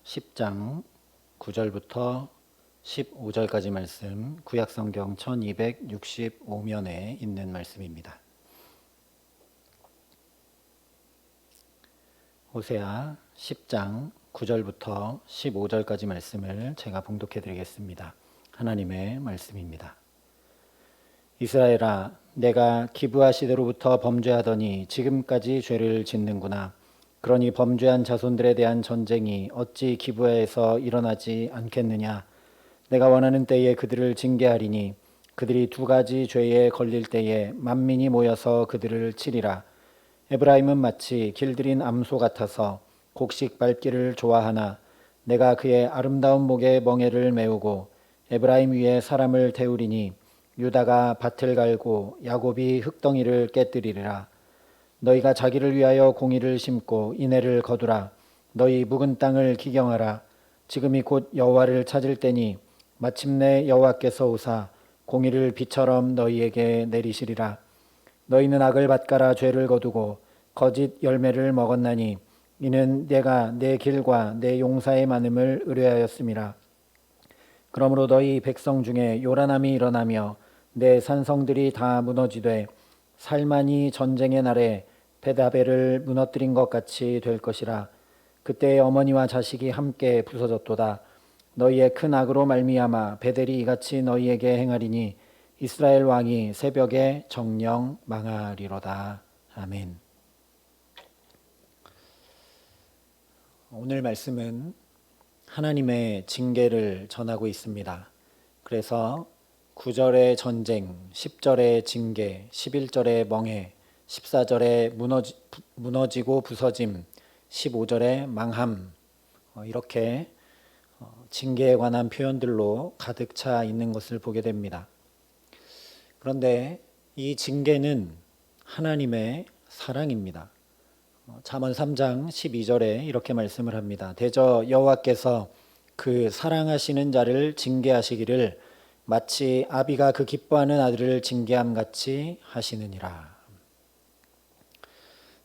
10장 9절부터 15절까지 말씀, 구약성경 1265면에 있는 말씀입니다. 호세아 10장 9절부터 15절까지 말씀을 제가 봉독해 드리겠습니다. 하나님의 말씀입니다. 이스라엘아, 내가 기브아 시대로부터 범죄하더니 지금까지 죄를 짓는구나. 그러니 범죄한 자손들에 대한 전쟁이 어찌 기브아에서 일어나지 않겠느냐. 내가 원하는 때에 그들을 징계하리니 그들이 두 가지 죄에 걸릴 때에 만민이 모여서 그들을 치리라. 에브라임은 마치 길들인 암소 같아서 곡식 밟기를 좋아하나 내가 그의 아름다운 목에 멍에를 메우고 에브라임 위에 사람을 태우리니 유다가 밭을 갈고 야곱이 흙덩이를 깨뜨리리라. 너희가 자기를 위하여 공의를 심고 인애를 거두라. 너희 묵은 땅을 기경하라. 지금이 곧 여호와를 찾을 때니 마침내 여호와께서 오사 공의를 비처럼 너희에게 내리시리라. 너희는 악을 밭가라 죄를 거두고 거짓 열매를 먹었나니 이는 내가 내 길과 내 용사의 많음을 의뢰하였음이라. 그러므로 너희 백성 중에 요란함이 일어나며 내 산성들이 다 무너지되 살만이 전쟁의 날에 베다벨을 무너뜨린 것 같이 될 것이라. 그때 어머니와 자식이 함께 부서졌도다. 너희의 큰 악으로 말미암아 베델이 이같이 너희에게 행하리니 이스라엘 왕이 새벽에 정령 망하리로다. 아멘. 오늘 말씀은 하나님의 징계를 전하고 있습니다. 그래서 9절의 전쟁, 10절의 징계, 11절의 멍해, 14절에 무너지고 부서짐, 15절에 망함, 이렇게 징계에 관한 표현들로 가득 차 있는 것을 보게 됩니다. 그런데 이 징계는 하나님의 사랑입니다. 잠언 3장 12절에 이렇게 말씀을 합니다. 대저 여호와께서 그 사랑하시는 자를 징계하시기를 마치 아비가 그 기뻐하는 아들을 징계함 같이 하시느니라.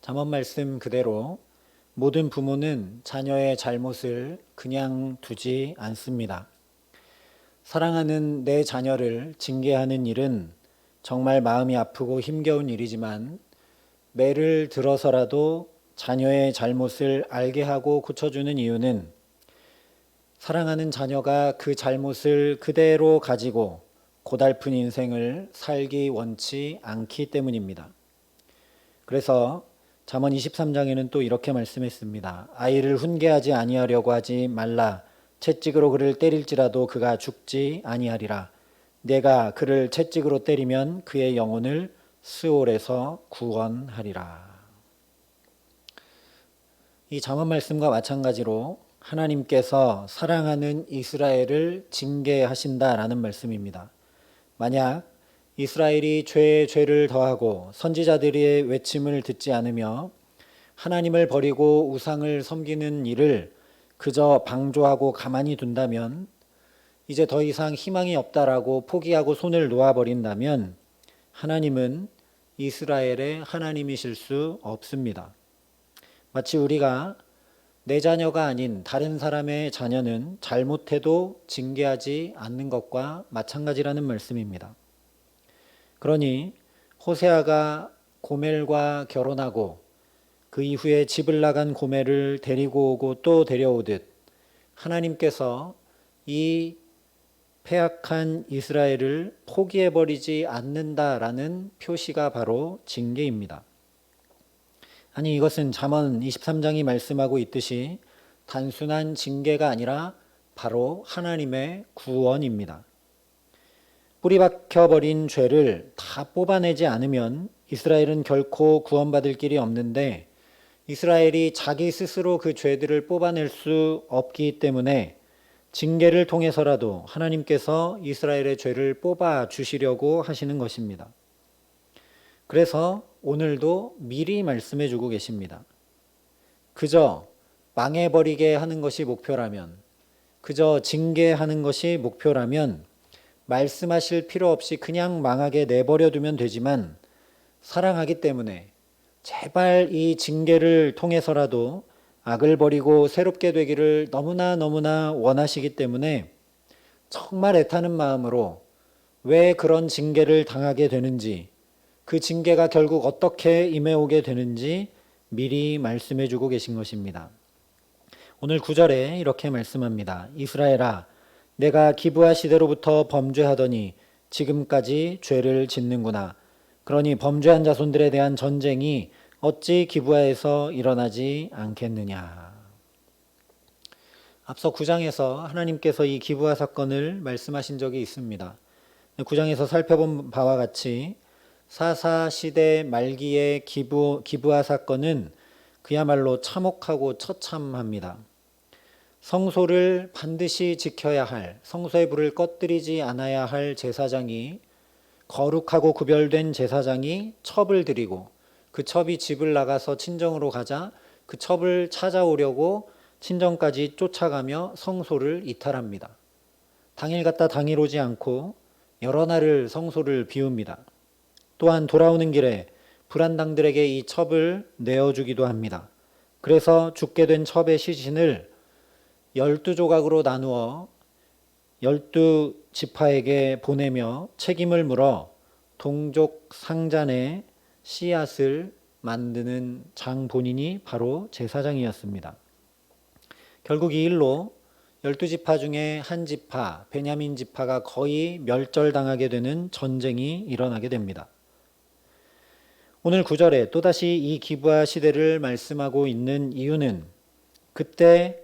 잠언 말씀 그대로 모든 부모는 자녀의 잘못을 그냥 두지 않습니다. 사랑하는 내 자녀를 징계하는 일은 정말 마음이 아프고 힘겨운 일이지만 매를 들어서라도 자녀의 잘못을 알게 하고 고쳐주는 이유는 사랑하는 자녀가 그 잘못을 그대로 가지고 고달픈 인생을 살기 원치 않기 때문입니다. 그래서 잠언 23장에는 또 이렇게 말씀했습니다. 아이를 훈계하지 아니하려고 하지 말라. 채찍으로 그를 때릴지라도 그가 죽지 아니하리라. 내가 그를 채찍으로 때리면 그의 영혼을 스올에서 구원하리라. 이 잠언 말씀과 마찬가지로 하나님께서 사랑하는 이스라엘을 징계하신다라는 말씀입니다. 만약 이스라엘이 죄에 죄를 더하고 선지자들의 외침을 듣지 않으며 하나님을 버리고 우상을 섬기는 일을 그저 방조하고 가만히 둔다면, 이제 더 이상 희망이 없다라고 포기하고 손을 놓아버린다면 하나님은 이스라엘의 하나님이실 수 없습니다. 마치 우리가 내 자녀가 아닌 다른 사람의 자녀는 잘못해도 징계하지 않는 것과 마찬가지라는 말씀입니다. 그러니 호세아가 고멜과 결혼하고 그 이후에 집을 나간 고멜을 데리고 오고 또 데려오듯 하나님께서 이 패악한 이스라엘을 포기해버리지 않는다라는 표시가 바로 징계입니다. 아니, 이것은 잠언 23장이 말씀하고 있듯이 단순한 징계가 아니라 바로 하나님의 구원입니다. 뿌리 박혀버린 죄를 다 뽑아내지 않으면 이스라엘은 결코 구원받을 길이 없는데, 이스라엘이 자기 스스로 그 죄들을 뽑아낼 수 없기 때문에 징계를 통해서라도 하나님께서 이스라엘의 죄를 뽑아 주시려고 하시는 것입니다. 그래서 오늘도 미리 말씀해 주고 계십니다. 그저 망해버리게 하는 것이 목표라면, 그저 징계하는 것이 목표라면 말씀하실 필요 없이 그냥 망하게 내버려 두면 되지만, 사랑하기 때문에 제발 이 징계를 통해서라도 악을 버리고 새롭게 되기를 너무나 원하시기 때문에 정말 애타는 마음으로 왜 그런 징계를 당하게 되는지, 그 징계가 결국 어떻게 임해오게 되는지 미리 말씀해 주고 계신 것입니다. 오늘 9절에 이렇게 말씀합니다. 이스라엘아, 내가 기브아 시대로부터 범죄하더니 지금까지 죄를 짓는구나. 그러니 범죄한 자손들에 대한 전쟁이 어찌 기브아에서 일어나지 않겠느냐. 앞서 9장에서 하나님께서 이 기브아 사건을 말씀하신 적이 있습니다. 9장에서 살펴본 바와 같이 사사 시대 말기의 기브아 사건은 그야말로 참혹하고 처참합니다. 성소를 반드시 지켜야 할, 성소의 불을 꺼뜨리지 않아야 할 제사장이, 거룩하고 구별된 제사장이 첩을 드리고 그 첩이 집을 나가서 친정으로 가자 그 첩을 찾아오려고 친정까지 쫓아가며 성소를 이탈합니다. 당일 갔다 당일 오지 않고 여러 날을 성소를 비웁니다. 또한 돌아오는 길에 불안당들에게 이 첩을 내어주기도 합니다. 그래서 죽게 된 첩의 시신을 12조각으로 나누어 12지파에게 보내며 책임을 물어 동족 상잔의 씨앗을 만드는 장 본인이 바로 제사장이었습니다. 결국 이 일로 12지파 중에 한 지파, 베냐민 지파가 거의 멸절당하게 되는 전쟁이 일어나게 됩니다. 오늘 9절에 또다시 이 기브아 시대를 말씀하고 있는 이유는 그때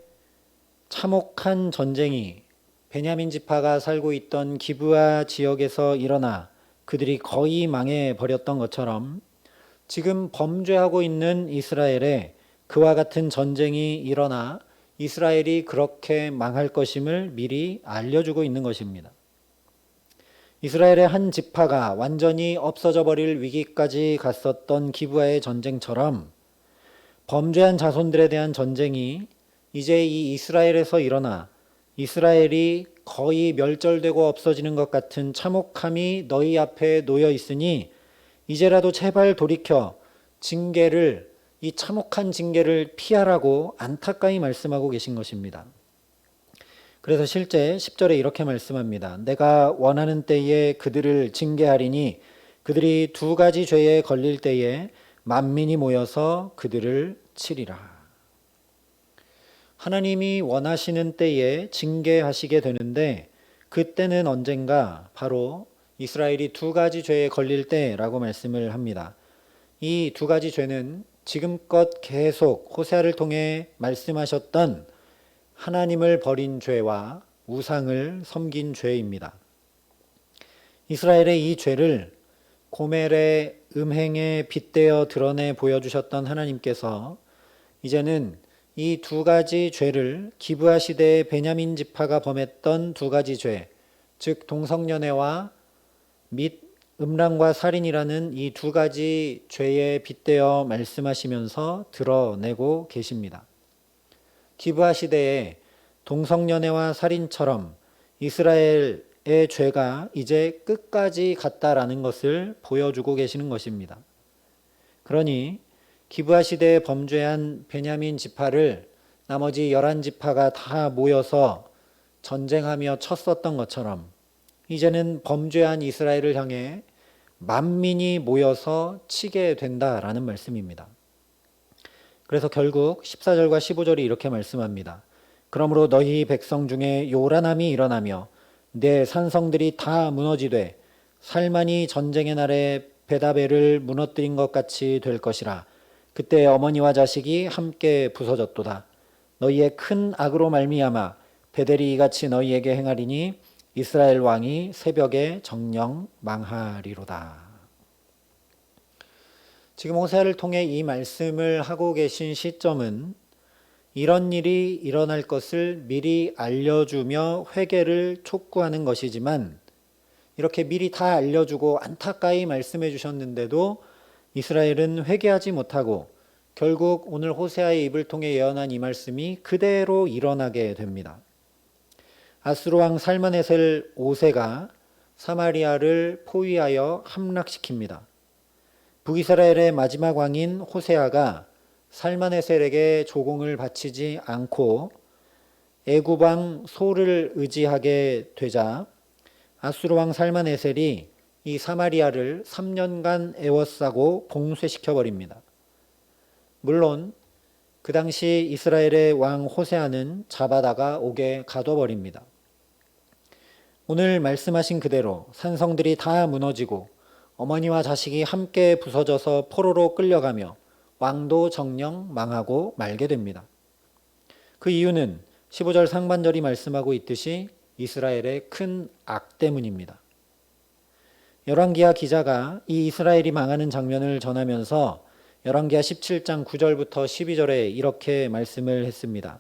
참혹한 전쟁이 베냐민 지파가 살고 있던 기브아 지역에서 일어나 그들이 거의 망해버렸던 것처럼 지금 범죄하고 있는 이스라엘에 그와 같은 전쟁이 일어나 이스라엘이 그렇게 망할 것임을 미리 알려주고 있는 것입니다. 이스라엘의 한 지파가 완전히 없어져 버릴 위기까지 갔었던 기브아의 전쟁처럼 범죄한 자손들에 대한 전쟁이 이제 이 이스라엘에서 일어나 이스라엘이 거의 멸절되고 없어지는 것 같은 참혹함이 너희 앞에 놓여 있으니 이제라도 제발 돌이켜 이 참혹한 징계를 피하라고 안타까이 말씀하고 계신 것입니다. 그래서 실제 10절에 이렇게 말씀합니다. 내가 원하는 때에 그들을 징계하리니 그들이 두 가지 죄에 걸릴 때에 만민이 모여서 그들을 치리라. 하나님이 원하시는 때에 징계하시게 되는데 그때는 언젠가 바로 이스라엘이 두 가지 죄에 걸릴 때라고 말씀을 합니다. 이 두 가지 죄는 지금껏 계속 호세아를 통해 말씀하셨던 하나님을 버린 죄와 우상을 섬긴 죄입니다. 이스라엘의 이 죄를 고멜의 음행에 빗대어 드러내 보여주셨던 하나님께서 이제는 이 두 가지 죄를 기브아 시대의 베냐민 지파가 범했던 두 가지 죄, 즉 동성연애와 및 음란과 살인이라는 이 두 가지 죄에 빗대어 말씀하시면서 드러내고 계십니다. 기브아 시대에 동성연애와 살인처럼 이스라엘의 죄가 이제 끝까지 갔다라는 것을 보여주고 계시는 것입니다. 그러니 기브아 시대에 범죄한 베냐민 지파를 나머지 11지파가 다 모여서 전쟁하며 쳤었던 것처럼 이제는 범죄한 이스라엘을 향해 만민이 모여서 치게 된다라는 말씀입니다. 그래서 결국 14절과 15절이 이렇게 말씀합니다. 그러므로 너희 백성 중에 요란함이 일어나며 내 산성들이 다 무너지되 살만이 전쟁의 날에 베다벨을 무너뜨린 것 같이 될 것이라. 그때 어머니와 자식이 함께 부서졌도다. 너희의 큰 악으로 말미암아 베델이 이같이 너희에게 행하리니 이스라엘 왕이 새벽에 정령 망하리로다. 지금 호세아를 통해 이 말씀을 하고 계신 시점은 이런 일이 일어날 것을 미리 알려주며 회개를 촉구하는 것이지만 이렇게 미리 다 알려주고 안타까이 말씀해 주셨는데도 이스라엘은 회개하지 못하고 결국 오늘 호세아의 입을 통해 예언한 이 말씀이 그대로 일어나게 됩니다. 아수르 왕 살마네셀 5세가 사마리아를 포위하여 함락시킵니다. 북이스라엘의 마지막 왕인 호세아가 살마네셀에게 조공을 바치지 않고 애굽왕 소를 의지하게 되자 아수르 왕 살마네셀이 이 사마리아를 3년간 에워싸고 봉쇄시켜 버립니다. 물론 그 당시 이스라엘의 왕 호세아는 잡아다가 옥에 가둬버립니다. 오늘 말씀하신 그대로 산성들이 다 무너지고 어머니와 자식이 함께 부서져서 포로로 끌려가며 왕도 정령 망하고 말게 됩니다. 그 이유는 15절 상반절이 말씀하고 있듯이 이스라엘의 큰 악 때문입니다. 열왕기하 기자가 이 이스라엘이 망하는 장면을 전하면서 열왕기하 17장 9절부터 12절에 이렇게 말씀을 했습니다.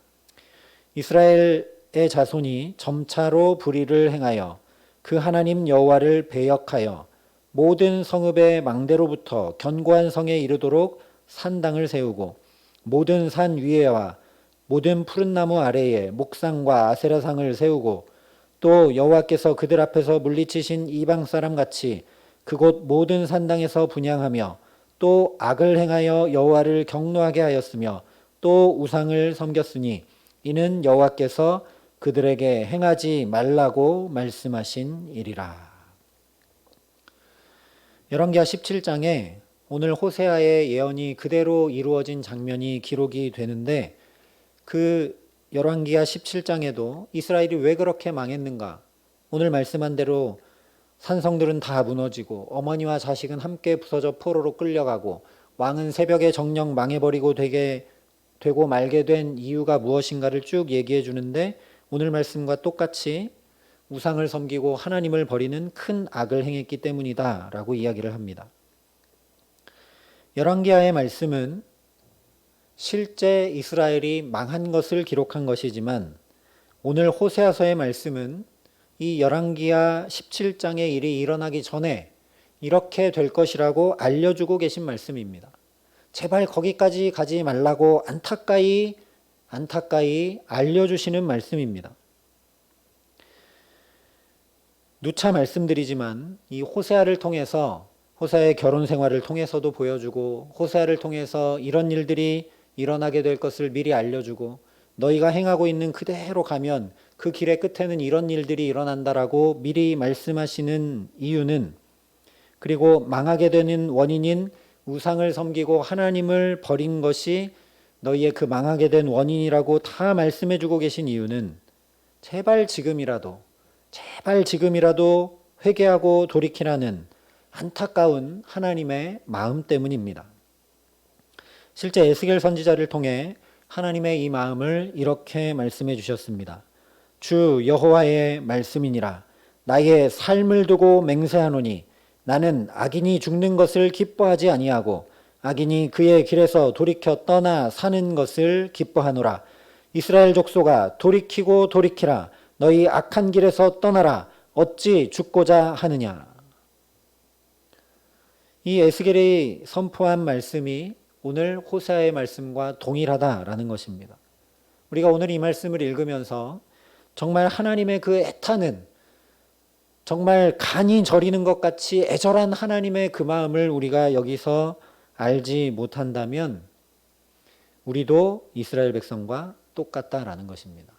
이스라엘의 자손이 점차로 불의를 행하여 그 하나님 여호와를 배역하여 모든 성읍의 망대로부터 견고한 성에 이르도록 산당을 세우고 모든 산 위에와 모든 푸른 나무 아래에 목상과 아세라상을 세우고 또 여호와께서 그들 앞에서 물리치신 이방 사람 같이 그곳 모든 산당에서 분향하며 또 악을 행하여 여호와를 경노하게 하였으며 또 우상을 섬겼으니 이는 여호와께서 그들에게 행하지 말라고 말씀하신 일이라. 열왕기하 17장에 오늘 호세아의 예언이 그대로 이루어진 장면이 기록이 되는데 그 열왕기하 17장에도 이스라엘이 왜 그렇게 망했는가? 오늘 말씀한 대로 산성들은 다 무너지고 어머니와 자식은 함께 부서져 포로로 끌려가고 왕은 새벽에 정령 망해버리고 되고 말게 된 이유가 무엇인가를 쭉 얘기해 주는데 오늘 말씀과 똑같이 우상을 섬기고 하나님을 버리는 큰 악을 행했기 때문이다 라고 이야기를 합니다. 열왕기하의 말씀은 실제 이스라엘이 망한 것을 기록한 것이지만 오늘 호세아서의 말씀은 이 열왕기하 17장의 일이 일어나기 전에 이렇게 될 것이라고 알려주고 계신 말씀입니다. 제발 거기까지 가지 말라고 안타까이 알려주시는 말씀입니다. 누차 말씀드리지만 이 호세아를 통해서 호세아의 결혼 생활을 통해서도 보여주고 호세아를 통해서 이런 일들이 일어나게 될 것을 미리 알려주고 너희가 행하고 있는 그대로 가면 그 길의 끝에는 이런 일들이 일어난다라고 미리 말씀하시는 이유는 그리고 망하게 되는 원인인 우상을 섬기고 하나님을 버린 것이 너희의 그 망하게 된 원인이라고 다 말씀해 주고 계신 이유는 제발 지금이라도 회개하고 돌이키라는 안타까운 하나님의 마음 때문입니다. 실제 에스겔 선지자를 통해 하나님의 이 마음을 이렇게 말씀해 주셨습니다. 주 여호와의 말씀이니라. 나의 삶을 두고 맹세하노니 나는 악인이 죽는 것을 기뻐하지 아니하고 악인이 그의 길에서 돌이켜 떠나 사는 것을 기뻐하노라. 이스라엘 족속아 돌이키고 돌이키라. 너희 악한 길에서 떠나라. 어찌 죽고자 하느냐. 이 에스겔이 선포한 말씀이 오늘 호세아의 말씀과 동일하다라는 것입니다. 우리가 오늘 이 말씀을 읽으면서 정말 하나님의 그 애타는 정말 간이 저리는 것 같이 애절한 하나님의 그 마음을 우리가 여기서 알지 못한다면 우리도 이스라엘 백성과 똑같다라는 것입니다.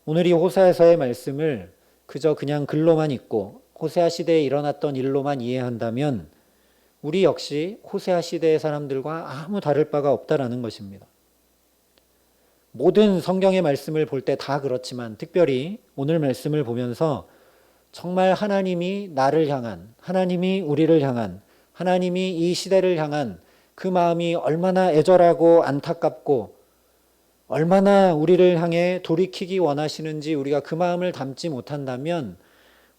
오늘 이 호세아서의 말씀을 그저 그냥 글로만 읽고 호세아 시대에 일어났던 일로만 이해한다면 우리 역시 호세아 시대의 사람들과 아무 다를 바가 없다라는 것입니다. 모든 성경의 말씀을 볼 때 다 그렇지만 특별히 오늘 말씀을 보면서 정말 하나님이 나를 향한, 하나님이 우리를 향한, 하나님이 이 시대를 향한 그 마음이 얼마나 애절하고 안타깝고 얼마나 우리를 향해 돌이키기 원하시는지 우리가 그 마음을 담지 못한다면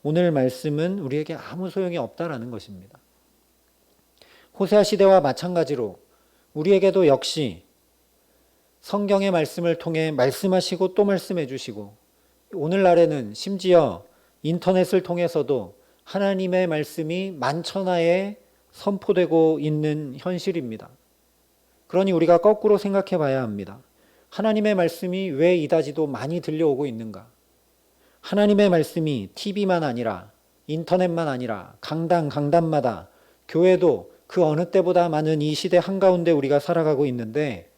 오늘 말씀은 우리에게 아무 소용이 없다라는 것입니다. 호세아 시대와 마찬가지로 우리에게도 역시 성경의 말씀을 통해 말씀하시고 또 말씀해 주시고 오늘날에는 심지어 인터넷을 통해서도 하나님의 말씀이 만천하에 선포되고 있는 현실입니다. 그러니 우리가 거꾸로 생각해 봐야 합니다. 하나님의 말씀이 왜 이다지도 많이 들려오고 있는가? 하나님의 말씀이 TV만 아니라 인터넷만 아니라 강단마다 교회도 그 어느 때보다 많은 이 시대 한가운데 우리가 살아가고 있는데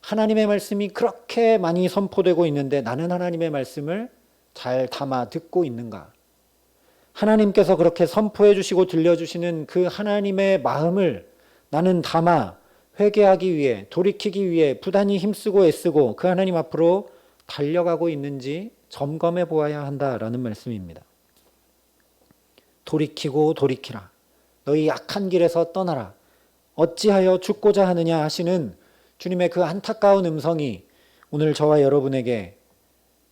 하나님의 말씀이 그렇게 많이 선포되고 있는데 나는 하나님의 말씀을 잘 담아 듣고 있는가? 하나님께서 그렇게 선포해 주시고 들려주시는 그 하나님의 마음을 나는 담아 회개하기 위해, 돌이키기 위해 부단히 힘쓰고 애쓰고 그 하나님 앞으로 달려가고 있는지 점검해 보아야 한다라는 말씀입니다. 돌이키고 돌이키라. 너희 악한 길에서 떠나라. 어찌하여 죽고자 하느냐 하시는 주님의 그 안타까운 음성이 오늘 저와 여러분에게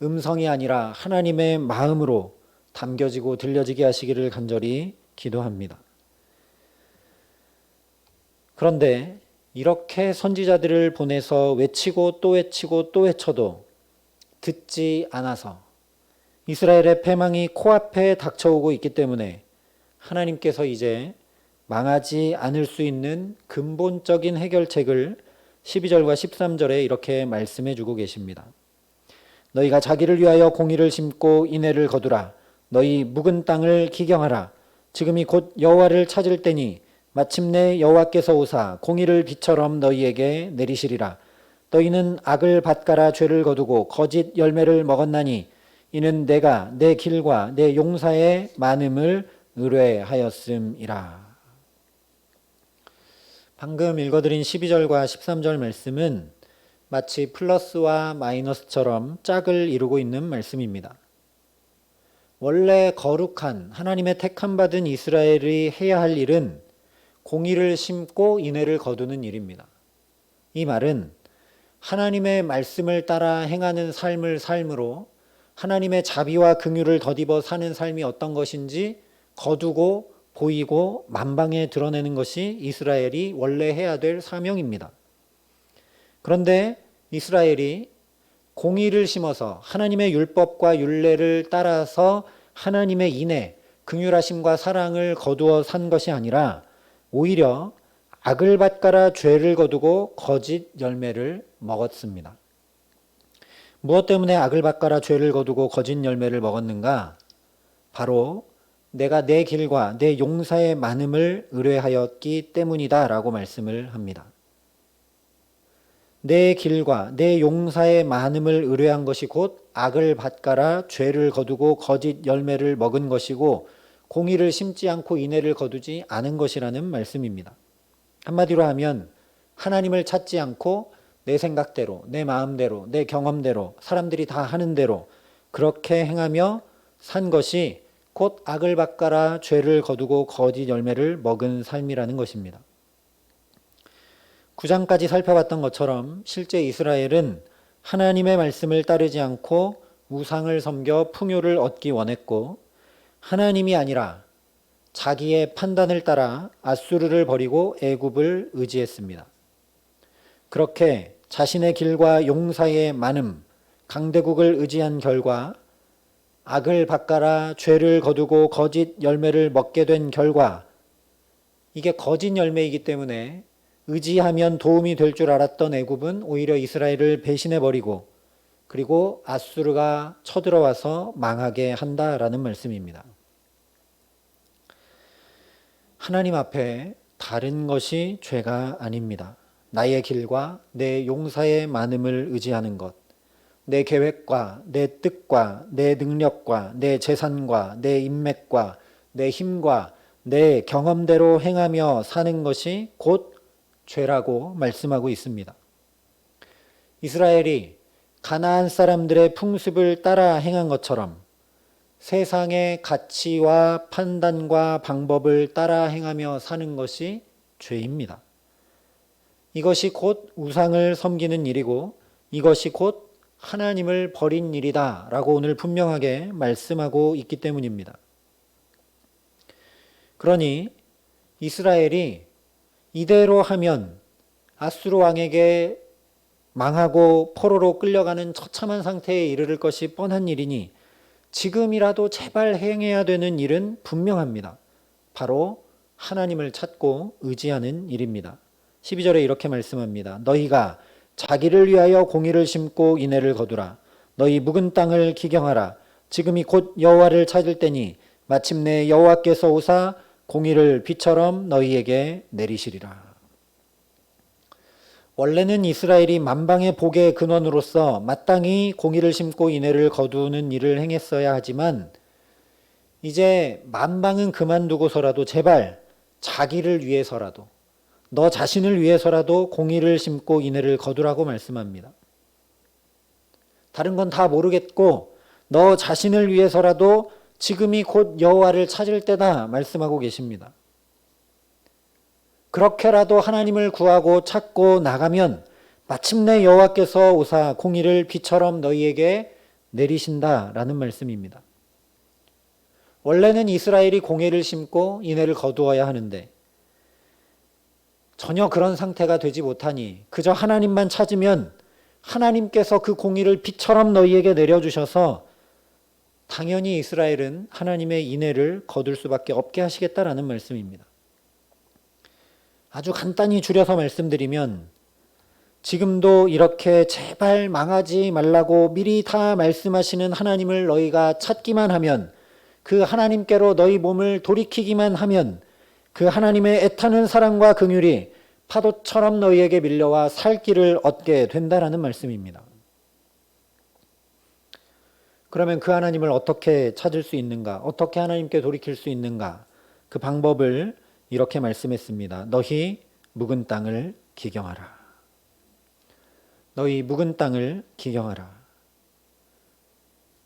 음성이 아니라 하나님의 마음으로 담겨지고 들려지게 하시기를 간절히 기도합니다. 그런데 이렇게 선지자들을 보내서 외치고 또 외치고 또 외쳐도 듣지 않아서 이스라엘의 패망이 코앞에 닥쳐오고 있기 때문에 하나님께서 이제 망하지 않을 수 있는 근본적인 해결책을 12절과 13절에 이렇게 말씀해 주고 계십니다. 너희가 자기를 위하여 공의를 심고 인애를 거두라. 너희 묵은 땅을 기경하라. 지금이 곧 여호와를 찾을 때니 마침내 여호와께서 오사 공의를 비처럼 너희에게 내리시리라. 너희는 악을 밭가라 죄를 거두고 거짓 열매를 먹었나니 이는 내가 내 길과 내 용사의 많음을 의뢰하였음이라. 방금 읽어드린 12절과 13절 말씀은 마치 플러스와 마이너스처럼 짝을 이루고 있는 말씀입니다. 원래 거룩한 하나님의 택함받은 이스라엘이 해야 할 일은 공의를 심고 인애를 거두는 일입니다. 이 말은 하나님의 말씀을 따라 행하는 삶을 삶으로 하나님의 자비와 긍휼을 덧입어 사는 삶이 어떤 것인지 거두고 보이고 만방에 드러내는 것이 이스라엘이 원래 해야 될 사명입니다. 그런데 이스라엘이 공의를 심어서 하나님의 율법과 율례를 따라서 하나님의 인애, 긍휼하심과 사랑을 거두어 산 것이 아니라 오히려 악을 밭가라 죄를 거두고 거짓 열매를 먹었습니다. 무엇 때문에 악을 밭가라 죄를 거두고 거짓 열매를 먹었는가? 바로 내가 내 길과 내 용사의 많음을 의뢰하였기 때문이다 라고 말씀을 합니다. 내 길과 내 용사의 많음을 의뢰한 것이 곧 악을 밭가라 죄를 거두고 거짓 열매를 먹은 것이고 공의를 심지 않고 인애를 거두지 않은 것이라는 말씀입니다. 한마디로 하면 하나님을 찾지 않고 내 생각대로, 내 마음대로, 내 경험대로, 사람들이 다 하는 대로 그렇게 행하며 산 것이 곧 악을 밭가라 죄를 거두고 거짓 열매를 먹은 삶이라는 것입니다. 9장까지 살펴봤던 것처럼 실제 이스라엘은 하나님의 말씀을 따르지 않고 우상을 섬겨 풍요를 얻기 원했고 하나님이 아니라 자기의 판단을 따라 앗수르를 버리고 애굽을 의지했습니다. 그렇게 자신의 길과 용사의 많음, 강대국을 의지한 결과 악을 밭가라 죄를 거두고 거짓 열매를 먹게 된 결과 이게 거짓 열매이기 때문에 의지하면 도움이 될 줄 알았던 애굽은 오히려 이스라엘을 배신해버리고 그리고 앗수르가 쳐들어와서 망하게 한다라는 말씀입니다. 하나님 앞에 다른 것이 죄가 아닙니다. 나의 길과 내 용사의 많음을 의지하는 것, 내 계획과 내 뜻과 내 능력과 내 재산과 내 인맥과 내 힘과 내 경험대로 행하며 사는 것이 곧 죄라고 말씀하고 있습니다. 이스라엘이 가나안 사람들의 풍습을 따라 행한 것처럼 세상의 가치와 판단과 방법을 따라 행하며 사는 것이 죄입니다. 이것이 곧 우상을 섬기는 일이고 이것이 곧 하나님을 버린 일이다 라고 오늘 분명하게 말씀하고 있기 때문입니다. 그러니 이스라엘이 이대로 하면 앗수르 왕에게 망하고 포로로 끌려가는 처참한 상태에 이르를 것이 뻔한 일이니 지금이라도 제발 행해야 되는 일은 분명합니다. 바로 하나님을 찾고 의지하는 일입니다. 12절에 이렇게 말씀합니다. 너희가 자기를 위하여 공의를 심고 인애를 거두라. 너희 묵은 땅을 기경하라. 지금이 곧 여호와를 찾을 때니 마침내 여호와께서 오사 공의를 비처럼 너희에게 내리시리라. 원래는 이스라엘이 만방의 복의 근원으로서 마땅히 공의를 심고 인애를 거두는 일을 행했어야 하지만 이제 만방은 그만두고서라도 제발 자기를 위해서라도 너 자신을 위해서라도 공의를 심고 인애를 거두라고 말씀합니다. 다른 건 다 모르겠고 너 자신을 위해서라도 지금이 곧 여호와를 찾을 때다 말씀하고 계십니다. 그렇게라도 하나님을 구하고 찾고 나가면 마침내 여호와께서 오사 공의를 비처럼 너희에게 내리신다라는 말씀입니다. 원래는 이스라엘이 공의를 심고 인애를 거두어야 하는데 전혀 그런 상태가 되지 못하니 그저 하나님만 찾으면 하나님께서 그 공의를 비처럼 너희에게 내려주셔서 당연히 이스라엘은 하나님의 인애를 거둘 수밖에 없게 하시겠다라는 말씀입니다. 아주 간단히 줄여서 말씀드리면 지금도 이렇게 제발 망하지 말라고 미리 다 말씀하시는 하나님을 너희가 찾기만 하면 그 하나님께로 너희 몸을 돌이키기만 하면 그 하나님의 애타는 사랑과 긍휼이 파도처럼 너희에게 밀려와 살 길을 얻게 된다라는 말씀입니다. 그러면 그 하나님을 어떻게 찾을 수 있는가? 어떻게 하나님께 돌이킬 수 있는가? 그 방법을 이렇게 말씀했습니다. 너희 묵은 땅을 기경하라. 너희 묵은 땅을 기경하라.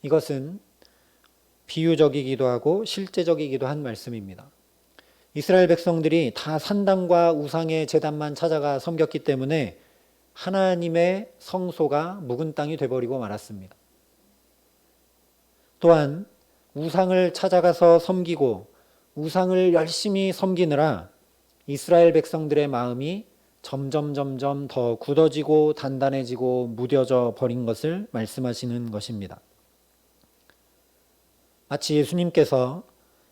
이것은 비유적이기도 하고 실제적이기도 한 말씀입니다. 이스라엘 백성들이 다 산당과 우상의 제단만 찾아가 섬겼기 때문에 하나님의 성소가 묵은 땅이 되어버리고 말았습니다. 또한 우상을 찾아가서 섬기고 우상을 열심히 섬기느라 이스라엘 백성들의 마음이 점점 더 굳어지고 단단해지고 무뎌져 버린 것을 말씀하시는 것입니다. 마치 예수님께서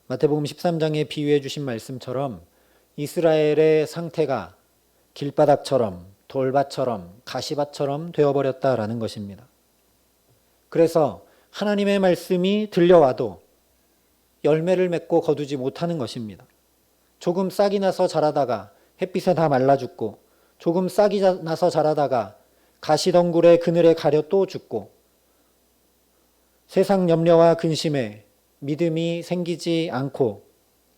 마태복음 13장에 비유해 주신 말씀처럼 이스라엘의 상태가 길바닥처럼 돌밭처럼 가시밭처럼 되어버렸다라는 것입니다. 그래서 하나님의 말씀이 들려와도 열매를 맺고 거두지 못하는 것입니다. 조금 싹이 나서 자라다가 햇빛에 다 말라 죽고 조금 싹이 나서 자라다가 가시덩굴의 그늘에 가려 또 죽고 세상 염려와 근심에 믿음이 생기지 않고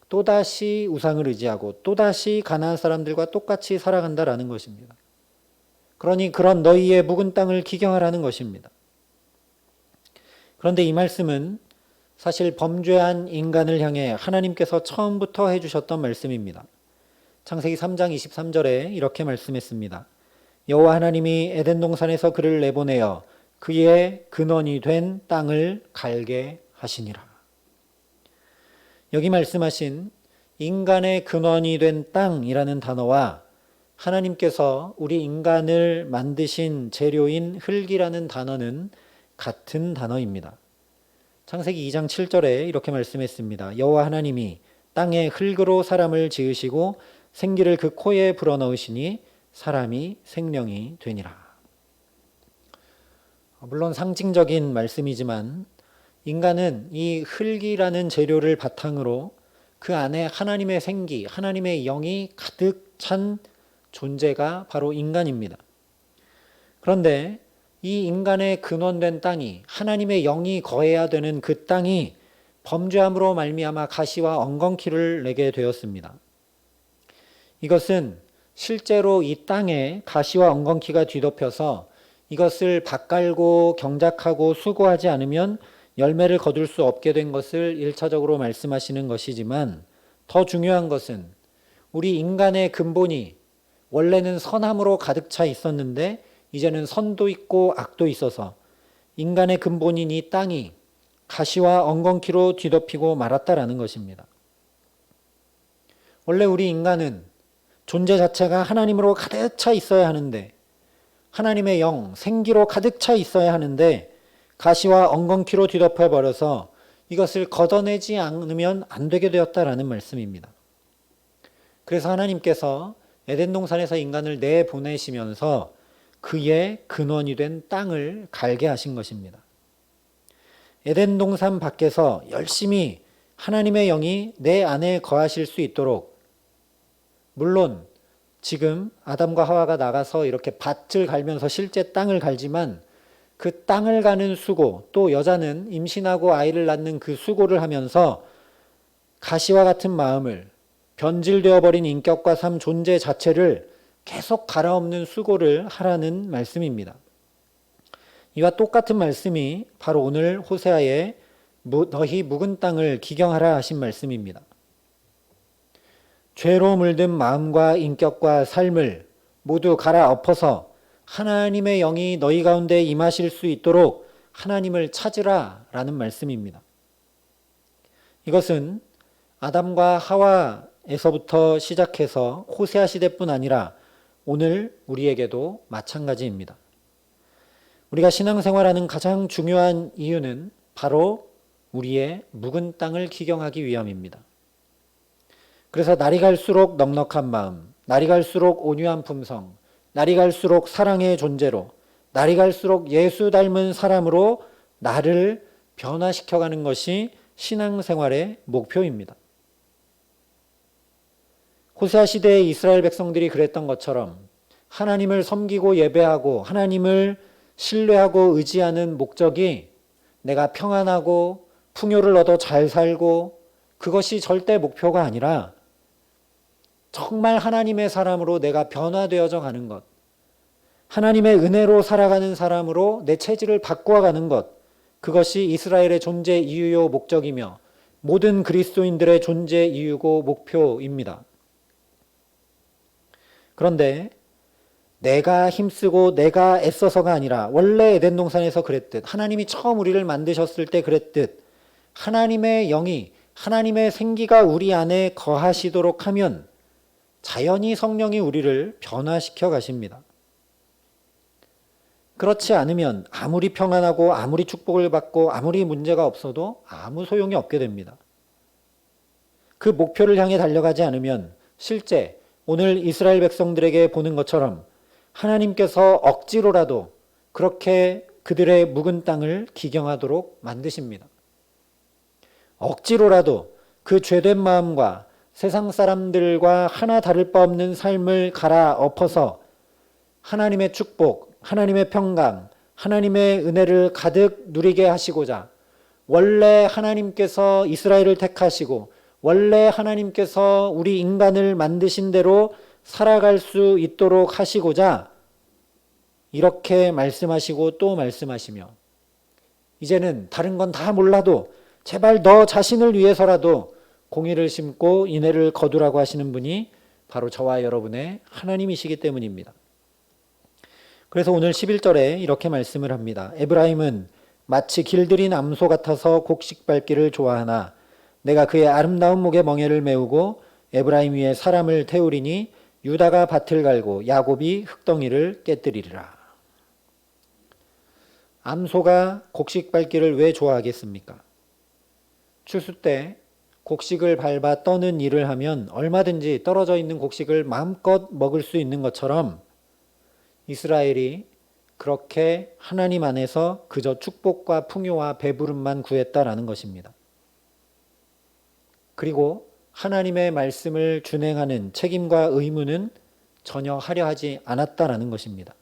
또다시 우상을 의지하고 또다시 가나안 사람들과 똑같이 살아간다라는 것입니다. 그러니 그런 너희의 묵은 땅을 기경하라는 것입니다. 그런데 이 말씀은 사실 범죄한 인간을 향해 하나님께서 처음부터 해주셨던 말씀입니다. 창세기 3장 23절에 이렇게 말씀했습니다. 여호와 하나님이 에덴 동산에서 그를 내보내어 그의 근원이 된 땅을 갈게 하시니라. 여기 말씀하신 인간의 근원이 된 땅이라는 단어와 하나님께서 우리 인간을 만드신 재료인 흙이라는 단어는 같은 단어입니다. 창세기 2장 7절에 이렇게 말씀했습니다. 여호와 하나님이 땅에 흙으로 사람을 지으시고 생기를 그 코에 불어넣으시니 사람이 생명이 되니라. 물론 상징적인 말씀이지만 인간은 이 흙이라는 재료를 바탕으로 그 안에 하나님의 생기, 하나님의 영이 가득 찬 존재가 바로 인간입니다. 그런데 이 인간의 근원된 땅이 하나님의 영이 거해야 되는 그 땅이 범죄함으로 말미암아 가시와 엉겅퀴를 내게 되었습니다. 이것은 실제로 이 땅에 가시와 엉겅퀴가 뒤덮여서 이것을 밭갈고 경작하고 수고하지 않으면 열매를 거둘 수 없게 된 것을 1차적으로 말씀하시는 것이지만 더 중요한 것은 우리 인간의 근본이 원래는 선함으로 가득 차 있었는데 이제는 선도 있고 악도 있어서 인간의 근본인 이 땅이 가시와 엉겅퀴로 뒤덮이고 말았다라는 것입니다. 원래 우리 인간은 존재 자체가 하나님으로 가득 차 있어야 하는데 하나님의 영, 생기로 가득 차 있어야 하는데 가시와 엉겅퀴로 뒤덮여 버려서 이것을 걷어내지 않으면 안 되게 되었다라는 말씀입니다. 그래서 하나님께서 에덴 동산에서 인간을 내보내시면서 그의 근원이 된 땅을 갈게 하신 것입니다. 에덴 동산 밖에서 열심히 하나님의 영이 내 안에 거하실 수 있도록, 물론 지금 아담과 하와가 나가서 이렇게 밭을 갈면서 실제 땅을 갈지만 그 땅을 가는 수고, 또 여자는 임신하고 아이를 낳는 그 수고를 하면서 가시와 같은 마음을, 변질되어 버린 인격과 삶 존재 자체를 계속 갈아엎는 수고를 하라는 말씀입니다. 이와 똑같은 말씀이 바로 오늘 호세아의 너희 묵은 땅을 기경하라 하신 말씀입니다. 죄로 물든 마음과 인격과 삶을 모두 갈아엎어서 하나님의 영이 너희 가운데 임하실 수 있도록 하나님을 찾으라 라는 말씀입니다. 이것은 아담과 하와에서부터 시작해서 호세아 시대뿐 아니라 오늘 우리에게도 마찬가지입니다. 우리가 신앙생활하는 가장 중요한 이유는 바로 우리의 묵은 땅을 기경하기 위함입니다. 그래서 날이 갈수록 넉넉한 마음, 날이 갈수록 온유한 품성, 날이 갈수록 사랑의 존재로, 날이 갈수록 예수 닮은 사람으로 나를 변화시켜가는 것이 신앙생활의 목표입니다. 호세아 시대의 이스라엘 백성들이 그랬던 것처럼 하나님을 섬기고 예배하고 하나님을 신뢰하고 의지하는 목적이 내가 평안하고 풍요를 얻어 잘 살고 그것이 절대 목표가 아니라 정말 하나님의 사람으로 내가 변화되어져 가는 것, 하나님의 은혜로 살아가는 사람으로 내 체질을 바꾸어가는 것, 그것이 이스라엘의 존재 이유요 목적이며 모든 그리스도인들의 존재 이유고 목표입니다. 그런데 내가 힘쓰고 내가 애써서가 아니라 원래 에덴 동산에서 그랬듯, 하나님이 처음 우리를 만드셨을 때 그랬듯 하나님의 영이, 하나님의 생기가 우리 안에 거하시도록 하면 자연히 성령이 우리를 변화시켜 가십니다. 그렇지 않으면 아무리 평안하고 아무리 축복을 받고 아무리 문제가 없어도 아무 소용이 없게 됩니다. 그 목표를 향해 달려가지 않으면 실제 오늘 이스라엘 백성들에게 보는 것처럼 하나님께서 억지로라도 그렇게 그들의 묵은 땅을 기경하도록 만드십니다. 억지로라도 그 죄된 마음과 세상 사람들과 하나 다를 바 없는 삶을 갈아엎어서 하나님의 축복, 하나님의 평강, 하나님의 은혜를 가득 누리게 하시고자, 원래 하나님께서 이스라엘을 택하시고 원래 하나님께서 우리 인간을 만드신 대로 살아갈 수 있도록 하시고자 이렇게 말씀하시고 또 말씀하시며, 이제는 다른 건 다 몰라도 제발 너 자신을 위해서라도 공의를 심고 인애를 거두라고 하시는 분이 바로 저와 여러분의 하나님이시기 때문입니다. 그래서 오늘 11절에 이렇게 말씀을 합니다. 에브라임은 마치 길들인 암소 같아서 곡식 밟기를 좋아하나 내가 그의 아름다운 목에 멍에를 메우고 에브라임 위에 사람을 태우리니 유다가 밭을 갈고 야곱이 흙덩이를 깨뜨리리라. 암소가 곡식 밟기를 왜 좋아하겠습니까? 추수 때 곡식을 밟아 떠는 일을 하면 얼마든지 떨어져 있는 곡식을 마음껏 먹을 수 있는 것처럼 이스라엘이 그렇게 하나님 안에서 그저 축복과 풍요와 배부름만 구했다라는 것입니다. 그리고 하나님의 말씀을 준행하는 책임과 의무는 전혀 하려 하지 않았다라는 것입니다.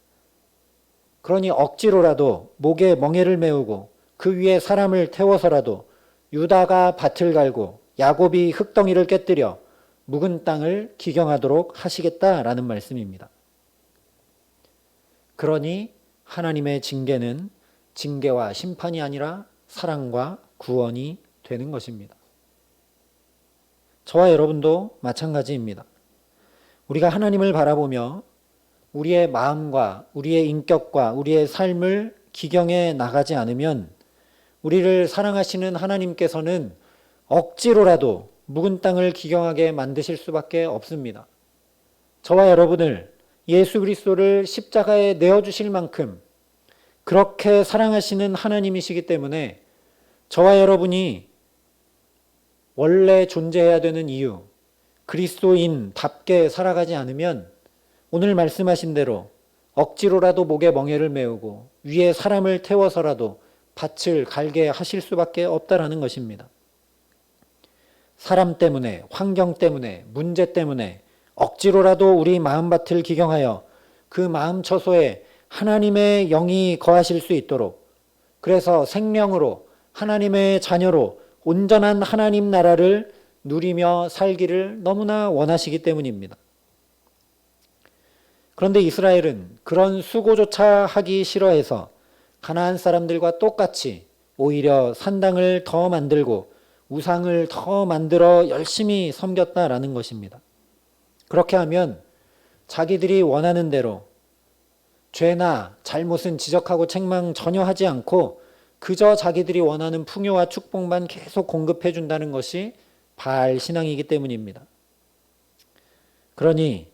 그러니 억지로라도 목에 멍에를 메우고 그 위에 사람을 태워서라도 유다가 밭을 갈고 야곱이 흙덩이를 깨뜨려 묵은 땅을 기경하도록 하시겠다라는 말씀입니다. 그러니 하나님의 징계는 징계와 심판이 아니라 사랑과 구원이 되는 것입니다. 저와 여러분도 마찬가지입니다. 우리가 하나님을 바라보며 우리의 마음과 우리의 인격과 우리의 삶을 기경해 나가지 않으면 우리를 사랑하시는 하나님께서는 억지로라도 묵은 땅을 기경하게 만드실 수밖에 없습니다. 저와 여러분을, 예수 그리스도를 십자가에 내어주실 만큼 그렇게 사랑하시는 하나님이시기 때문에 저와 여러분이 원래 존재해야 되는 이유, 그리스도인답게 살아가지 않으면 오늘 말씀하신 대로 억지로라도 목에 멍에를 메우고 위에 사람을 태워서라도 밭을 갈게 하실 수밖에 없다라는 것입니다. 사람 때문에, 환경 때문에, 문제 때문에 억지로라도 우리 마음밭을 기경하여 그 마음 처소에 하나님의 영이 거하실 수 있도록, 그래서 생명으로 하나님의 자녀로 온전한 하나님 나라를 누리며 살기를 너무나 원하시기 때문입니다. 그런데 이스라엘은 그런 수고조차 하기 싫어해서 가나안 사람들과 똑같이 오히려 산당을 더 만들고 우상을 더 만들어 열심히 섬겼다라는 것입니다. 그렇게 하면 자기들이 원하는 대로 죄나 잘못은 지적하고 책망 전혀 하지 않고 그저 자기들이 원하는 풍요와 축복만 계속 공급해 준다는 것이 바알 신앙이기 때문입니다. 그러니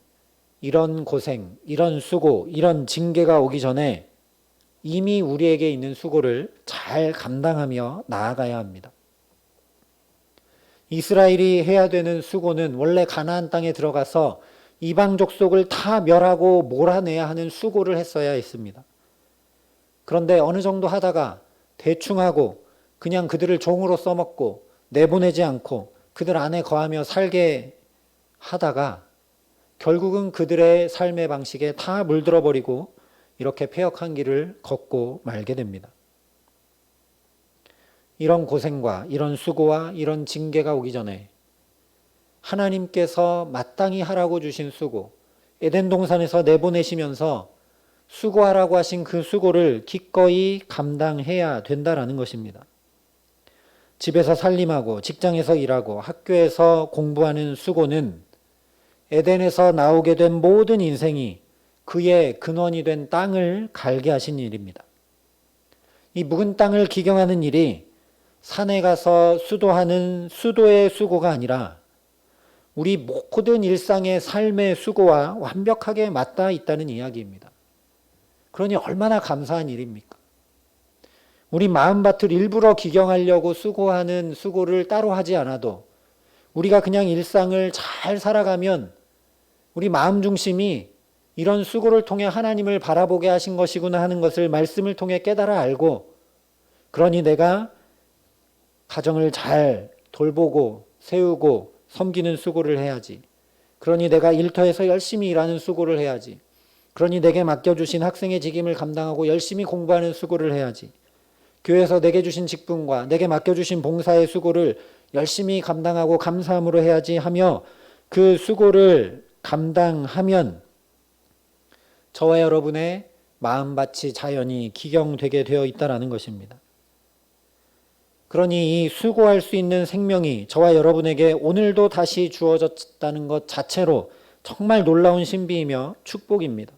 이런 고생, 이런 수고, 이런 징계가 오기 전에 이미 우리에게 있는 수고를 잘 감당하며 나아가야 합니다. 이스라엘이 해야 되는 수고는 원래 가나안 땅에 들어가서 이방 족속을 다 멸하고 몰아내야 하는 수고를 했어야 했습니다. 그런데 어느 정도 하다가 대충 하고 그냥 그들을 종으로 써먹고 내보내지 않고 그들 안에 거하며 살게 하다가 결국은 그들의 삶의 방식에 다 물들어 버리고 이렇게 패역한 길을 걷고 말게 됩니다. 이런 고생과 이런 수고와 이런 징계가 오기 전에 하나님께서 마땅히 하라고 주신 수고, 에덴 동산에서 내보내시면서 수고하라고 하신 그 수고를 기꺼이 감당해야 된다라는 것입니다. 집에서 살림하고 직장에서 일하고 학교에서 공부하는 수고는 에덴에서 나오게 된 모든 인생이 그의 근원이 된 땅을 갈게 하신 일입니다. 이 묵은 땅을 기경하는 일이 산에 가서 수도하는 수도의 수고가 아니라 우리 모든 일상의 삶의 수고와 완벽하게 맞닿아 있다는 이야기입니다. 그러니 얼마나 감사한 일입니까? 우리 마음밭을 일부러 기경하려고 수고하는 수고를 따로 하지 않아도 우리가 그냥 일상을 잘 살아가면 우리 마음 중심이 이런 수고를 통해 하나님을 바라보게 하신 것이구나 하는 것을 말씀을 통해 깨달아 알고, 그러니 내가 가정을 잘 돌보고 세우고 섬기는 수고를 해야지. 그러니 내가 일터에서 열심히 일하는 수고를 해야지. 그러니 내게 맡겨주신 학생의 직임을 감당하고 열심히 공부하는 수고를 해야지. 교회에서 내게 주신 직분과 내게 맡겨주신 봉사의 수고를 열심히 감당하고 감사함으로 해야지 하며 그 수고를 감당하면 저와 여러분의 마음밭이 자연히 기경되게 되어 있다는 것입니다. 그러니 이 수고할 수 있는 생명이 저와 여러분에게 오늘도 다시 주어졌다는 것 자체로 정말 놀라운 신비이며 축복입니다.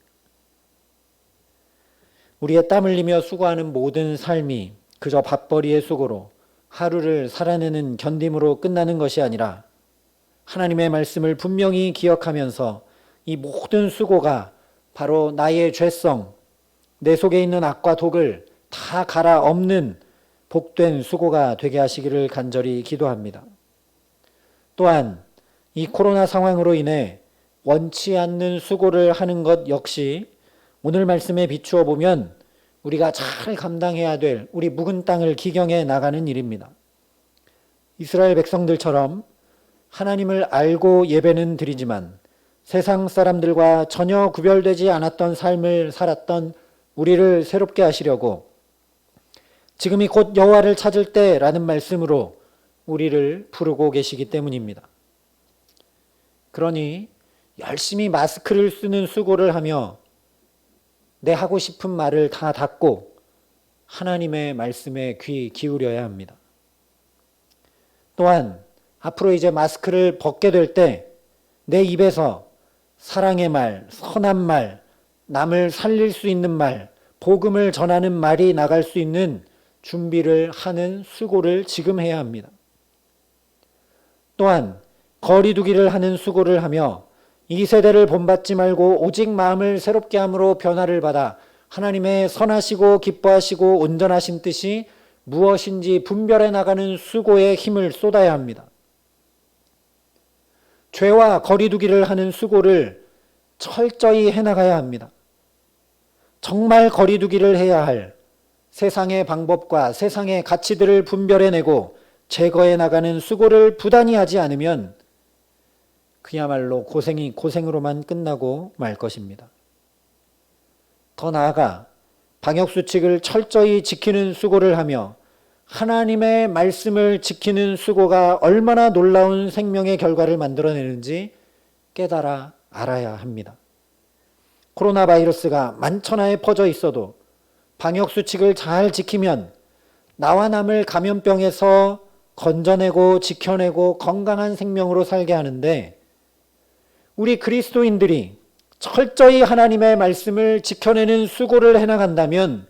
우리의 땀 흘리며 수고하는 모든 삶이 그저 밥벌이의 수고로 하루를 살아내는 견딤으로 끝나는 것이 아니라 하나님의 말씀을 분명히 기억하면서 이 모든 수고가 바로 나의 죄성, 내 속에 있는 악과 독을 다 갈아엎는 복된 수고가 되게 하시기를 간절히 기도합니다. 또한 이 코로나 상황으로 인해 원치 않는 수고를 하는 것 역시 오늘 말씀에 비추어 보면 우리가 잘 감당해야 될 우리 묵은 땅을 기경해 나가는 일입니다. 이스라엘 백성들처럼 하나님을 알고 예배는 드리지만 세상 사람들과 전혀 구별되지 않았던 삶을 살았던 우리를 새롭게 하시려고 지금이 곧 여호와를 찾을 때라는 말씀으로 우리를 부르고 계시기 때문입니다. 그러니 열심히 마스크를 쓰는 수고를 하며 내 하고 싶은 말을 다 닫고 하나님의 말씀에 귀 기울여야 합니다. 또한 앞으로 이제 마스크를 벗게 될 때 내 입에서 사랑의 말, 선한 말, 남을 살릴 수 있는 말, 복음을 전하는 말이 나갈 수 있는 준비를 하는 수고를 지금 해야 합니다. 또한 거리두기를 하는 수고를 하며 이 세대를 본받지 말고 오직 마음을 새롭게 함으로 변화를 받아 하나님의 선하시고 기뻐하시고 온전하신 뜻이 무엇인지 분별해 나가는 수고에 힘을 쏟아야 합니다. 죄와 거리두기를 하는 수고를 철저히 해나가야 합니다. 정말 거리두기를 해야 할 세상의 방법과 세상의 가치들을 분별해내고 제거해 나가는 수고를 부단히 하지 않으면 그야말로 고생이 고생으로만 끝나고 말 것입니다. 더 나아가 방역수칙을 철저히 지키는 수고를 하며 하나님의 말씀을 지키는 수고가 얼마나 놀라운 생명의 결과를 만들어내는지 깨달아 알아야 합니다. 코로나 바이러스가 만천하에 퍼져 있어도 방역수칙을 잘 지키면 나와 남을 감염병에서 건져내고 지켜내고 건강한 생명으로 살게 하는데, 우리 그리스도인들이 철저히 하나님의 말씀을 지켜내는 수고를 해나간다면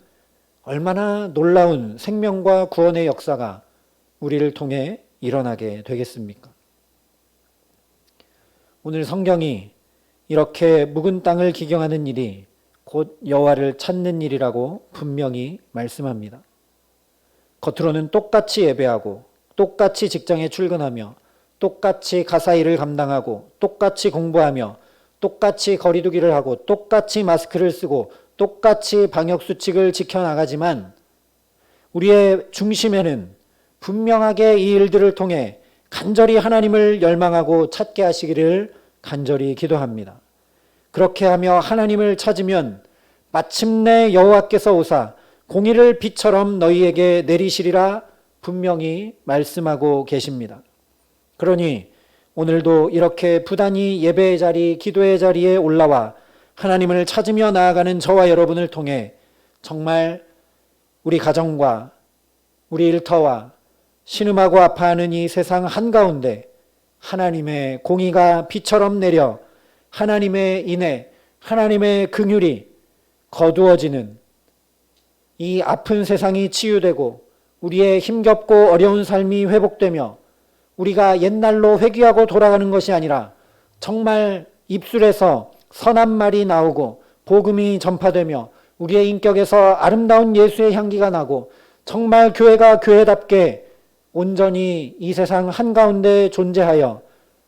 얼마나 놀라운 생명과 구원의 역사가 우리를 통해 일어나게 되겠습니까? 오늘 성경이 이렇게 묵은 땅을 기경하는 일이 곧 여호와를 찾는 일이라고 분명히 말씀합니다. 겉으로는 똑같이 예배하고 똑같이 직장에 출근하며 똑같이 가사 일을 감당하고 똑같이 공부하며 똑같이 거리두기를 하고 똑같이 마스크를 쓰고 똑같이 방역수칙을 지켜나가지만 우리의 중심에는 분명하게 이 일들을 통해 간절히 하나님을 열망하고 찾게 하시기를 간절히 기도합니다. 그렇게 하며 하나님을 찾으면 마침내 여호와께서 오사 공의를 비처럼 너희에게 내리시리라 분명히 말씀하고 계십니다. 그러니 오늘도 이렇게 부단히 예배의 자리, 기도의 자리에 올라와 하나님을 찾으며 나아가는 저와 여러분을 통해 정말 우리 가정과 우리 일터와 신음하고 아파하는 이 세상 한가운데 하나님의 공의가 비처럼 내려 하나님의 인애, 하나님의 긍휼이 거두어지는 이 아픈 세상이 치유되고 우리의 힘겹고 어려운 삶이 회복되며 우리가 옛날로 회귀하고 돌아가는 것이 아니라 정말 입술에서 선한 말이 나오고 복음이 전파되며 우리의 인격에서 아름다운 예수의 향기가 나고 정말 교회가 교회답게 온전히 이 세상 한가운데 존재하여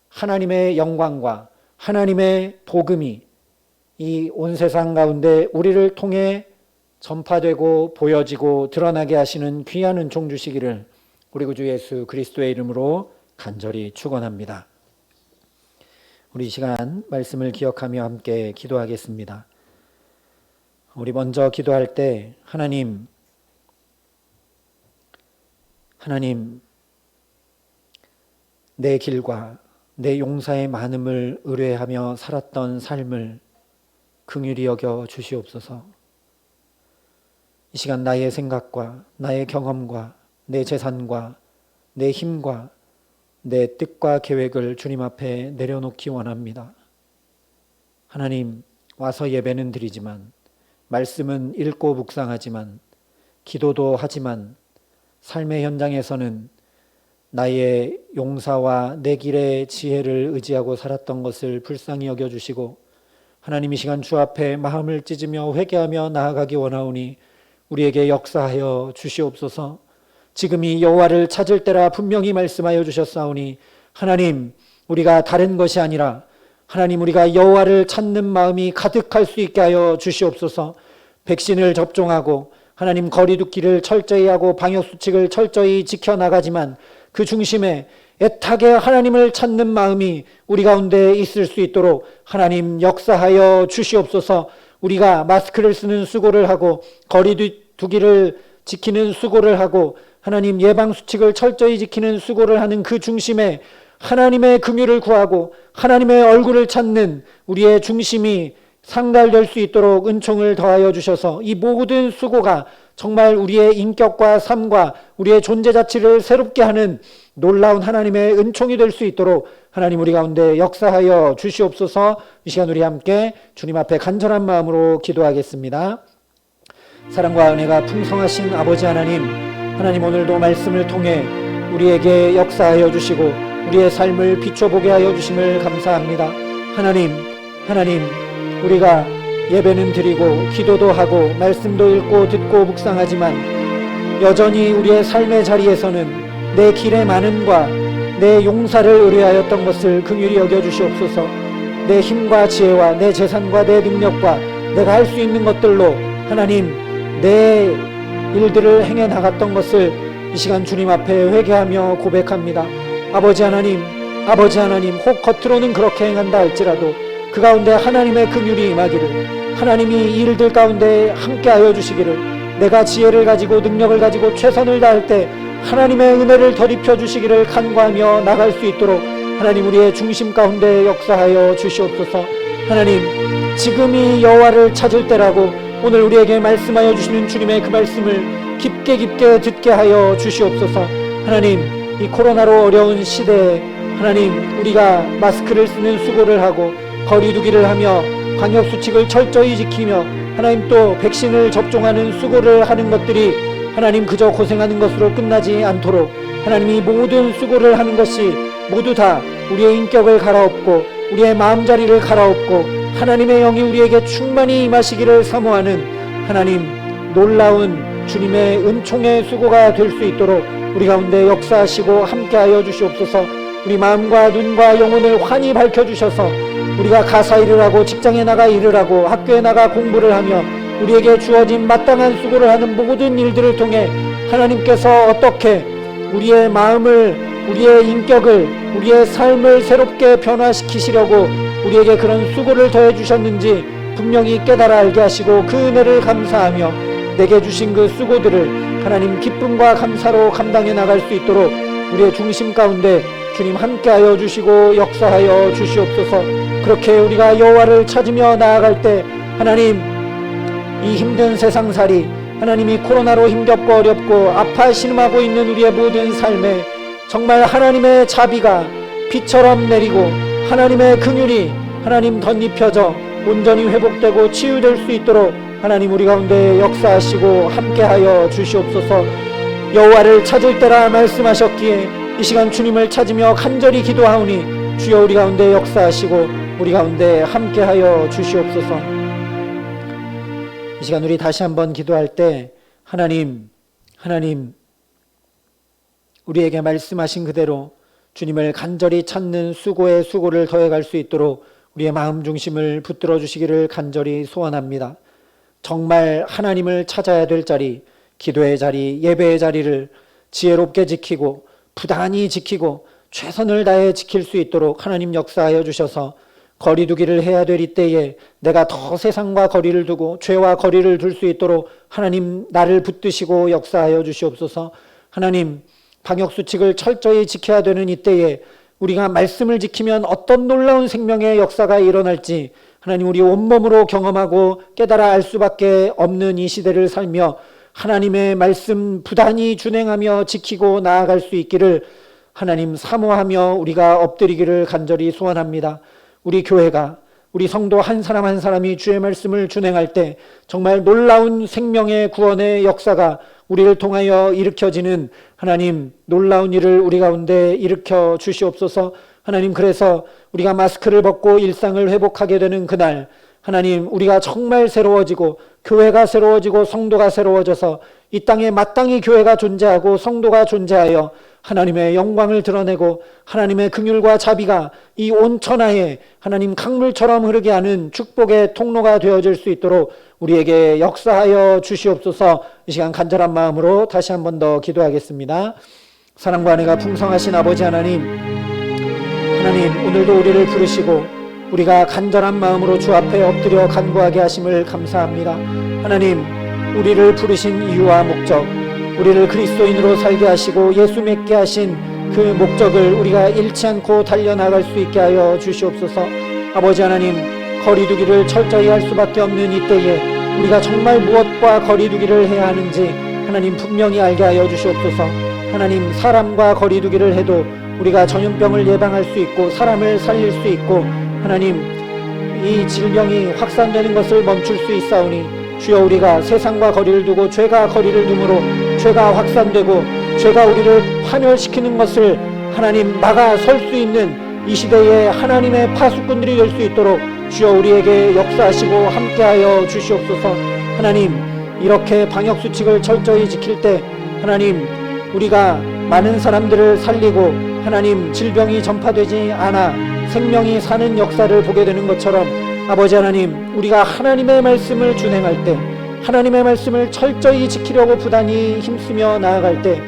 하나님의 영광과 하나님의 복음이 이 온 세상 가운데 우리를 통해 전파되고 보여지고 드러나게 하시는 귀한 은총 주시기를 우리 구주 예수 그리스도의 이름으로 간절히 축원합니다. 우리 이 시간 말씀을 기억하며 함께 기도하겠습니다. 우리 먼저 기도할 때 하나님 내 길과 내 용사의 많음을 의뢰하며 살았던 삶을 긍휼히 여겨 주시옵소서. 이 시간 나의 생각과 나의 경험과 내 재산과 내 힘과 내 뜻과 계획을 주님 앞에 내려놓기 원합니다. 하나님, 와서 예배는 드리지만 말씀은 읽고 묵상하지만 기도도 하지만 삶의 현장에서는 나의 용사와 내 길의 지혜를 의지하고 살았던 것을 불쌍히 여겨주시고 하나님 이 시간 주 앞에 마음을 찢으며 회개하며 나아가기 원하오니 우리에게 역사하여 주시옵소서. 지금이 여호와를 찾을 때라 분명히 말씀하여 주셨사오니 하나님 우리가 다른 것이 아니라 하나님 우리가 여호와를 찾는 마음이 가득할 수 있게 하여 주시옵소서. 백신을 접종하고 하나님 거리두기를 철저히 하고 방역수칙을 철저히 지켜나가지만 그 중심에 애타게 하나님을 찾는 마음이 우리 가운데 있을 수 있도록 하나님 역사하여 주시옵소서. 우리가 마스크를 쓰는 수고를 하고 거리두기를 지키는 수고를 하고 하나님 예방수칙을 철저히 지키는 수고를 하는 그 중심에 하나님의 긍휼을 구하고 하나님의 얼굴을 찾는 우리의 중심이 상달될 수 있도록 은총을 더하여 주셔서 이 모든 수고가 정말 우리의 인격과 삶과 우리의 존재 자체를 새롭게 하는 놀라운 하나님의 은총이 될 수 있도록 하나님 우리 가운데 역사하여 주시옵소서. 이 시간 우리 함께 주님 앞에 간절한 마음으로 기도하겠습니다. 사랑과 은혜가 풍성하신 아버지 하나님 오늘도 말씀을 통해 우리에게 역사하여 주시고 우리의 삶을 비춰보게 하여 주심을 감사합니다. 하나님 우리가 예배는 드리고 기도도 하고 말씀도 읽고 듣고 묵상하지만 여전히 우리의 삶의 자리에서는 내 길의 많음과 내 용사를 의뢰하였던 것을 긍휼히 여겨주시옵소서. 내 힘과 지혜와 내 재산과 내 능력과 내가 할 수 있는 것들로 하나님 내 일들을 행해 나갔던 것을 이 시간 주님 앞에 회개하며 고백합니다. 아버지 하나님, 혹 겉으로는 그렇게 행한다 할지라도 그 가운데 하나님의 긍휼이 임하기를, 하나님이 이 일들 가운데 함께하여 주시기를, 내가 지혜를 가지고 능력을 가지고 최선을 다할 때 하나님의 은혜를 덧입혀 주시기를 간구하며 나갈 수 있도록 하나님 우리의 중심 가운데 역사하여 주시옵소서. 하나님, 지금이 여호와를 찾을 때라고 오늘 우리에게 말씀하여 주시는 주님의 그 말씀을 깊게 듣게 하여 주시옵소서. 하나님, 이 코로나로 어려운 시대에 하나님 우리가 마스크를 쓰는 수고를 하고 거리두기를 하며 방역수칙을 철저히 지키며 하나님 또 백신을 접종하는 수고를 하는 것들이 하나님 그저 고생하는 것으로 끝나지 않도록 하나님이 모든 수고를 하는 것이 모두 다 우리의 인격을 갈아엎고 우리의 마음자리를 갈아엎고 하나님의 영이 우리에게 충만히 임하시기를 사모하는 하나님 놀라운 주님의 은총의 수고가 될 수 있도록 우리 가운데 역사하시고 함께하여 주시옵소서. 우리 마음과 눈과 영혼을 환히 밝혀주셔서 우리가 가사 일을 하고 직장에 나가 일을 하고 학교에 나가 공부를 하며 우리에게 주어진 마땅한 수고를 하는 모든 일들을 통해 하나님께서 어떻게 우리의 마음을, 우리의 인격을, 우리의 삶을 새롭게 변화시키시려고 우리에게 그런 수고를 더해 주셨는지 분명히 깨달아 알게 하시고 그 은혜를 감사하며 내게 주신 그 수고들을 하나님 기쁨과 감사로 감당해 나갈 수 있도록 우리의 중심 가운데 주님 함께하여 주시고 역사하여 주시옵소서. 그렇게 우리가 여호와를 찾으며 나아갈 때 하나님 이 힘든 세상살이 하나님이 코로나로 힘겹고 어렵고 아파 신음하고 있는 우리의 모든 삶에 정말 하나님의 자비가 비처럼 내리고 하나님의 긍휼이 하나님 덧입혀져 온전히 회복되고 치유될 수 있도록 하나님 우리 가운데 역사하시고 함께하여 주시옵소서. 여호와를 찾을 때라 말씀하셨기에 이 시간 주님을 찾으며 간절히 기도하오니 주여 우리 가운데 역사하시고 우리 가운데 함께하여 주시옵소서. 이 시간 우리 다시 한번 기도할 때 하나님 우리에게 말씀하신 그대로 주님을 간절히 찾는 수고에 수고를 더해갈 수 있도록 우리의 마음 중심을 붙들어 주시기를 간절히 소원합니다. 정말 하나님을 찾아야 될 자리, 기도의 자리, 예배의 자리를 지혜롭게 지키고 부단히 지키고 최선을 다해 지킬 수 있도록 하나님 역사하여 주셔서 거리두기를 해야 될 이때에 내가 더 세상과 거리를 두고 죄와 거리를 둘 수 있도록 하나님 나를 붙드시고 역사하여 주시옵소서. 하나님 방역수칙을 철저히 지켜야 되는 이때에 우리가 말씀을 지키면 어떤 놀라운 생명의 역사가 일어날지 하나님 우리 온몸으로 경험하고 깨달아 알 수밖에 없는 이 시대를 살며 하나님의 말씀 부단히 준행하며 지키고 나아갈 수 있기를 하나님 사모하며 우리가 엎드리기를 간절히 소원합니다. 우리 교회가 우리 성도 한 사람 한 사람이 주의 말씀을 준행할 때 정말 놀라운 생명의 구원의 역사가 우리를 통하여 일으켜지는 하나님 놀라운 일을 우리 가운데 일으켜 주시옵소서. 하나님 그래서 우리가 마스크를 벗고 일상을 회복하게 되는 그날 하나님 우리가 정말 새로워지고 교회가 새로워지고 성도가 새로워져서 이 땅에 마땅히 교회가 존재하고 성도가 존재하여 하나님의 영광을 드러내고 하나님의 긍휼과 자비가 이 온 천하에 하나님 강물처럼 흐르게 하는 축복의 통로가 되어질 수 있도록 우리에게 역사하여 주시옵소서. 이 시간 간절한 마음으로 다시 한 번 더 기도하겠습니다. 사랑과 은혜가 풍성하신 아버지 하나님 오늘도 우리를 부르시고 우리가 간절한 마음으로 주 앞에 엎드려 간구하게 하심을 감사합니다. 하나님 우리를 부르신 이유와 목적, 우리를 그리스도인으로 살게 하시고 예수 믿게 하신 그 목적을 우리가 잃지 않고 달려나갈 수 있게 하여 주시옵소서. 아버지 하나님 거리두기를 철저히 할 수밖에 없는 이때에 우리가 정말 무엇과 거리두기를 해야 하는지 하나님 분명히 알게 하여 주시옵소서. 하나님 사람과 거리두기를 해도 우리가 전염병을 예방할 수 있고 사람을 살릴 수 있고 하나님 이 질병이 확산되는 것을 멈출 수 있사오니 주여 우리가 세상과 거리를 두고 죄가 거리를 두므로 죄가 확산되고 죄가 우리를 파멸시키는 것을 하나님 막아설 수 있는 이 시대에 하나님의 파수꾼들이 될 수 있도록 주여 우리에게 역사하시고 함께하여 주시옵소서. 하나님 이렇게 방역수칙을 철저히 지킬 때 하나님 우리가 많은 사람들을 살리고 하나님 질병이 전파되지 않아 생명이 사는 역사를 보게 되는 것처럼 아버지 하나님 우리가 하나님의 말씀을 준행할 때 하나님의 말씀을 철저히 지키려고 부단히 힘쓰며 나아갈 때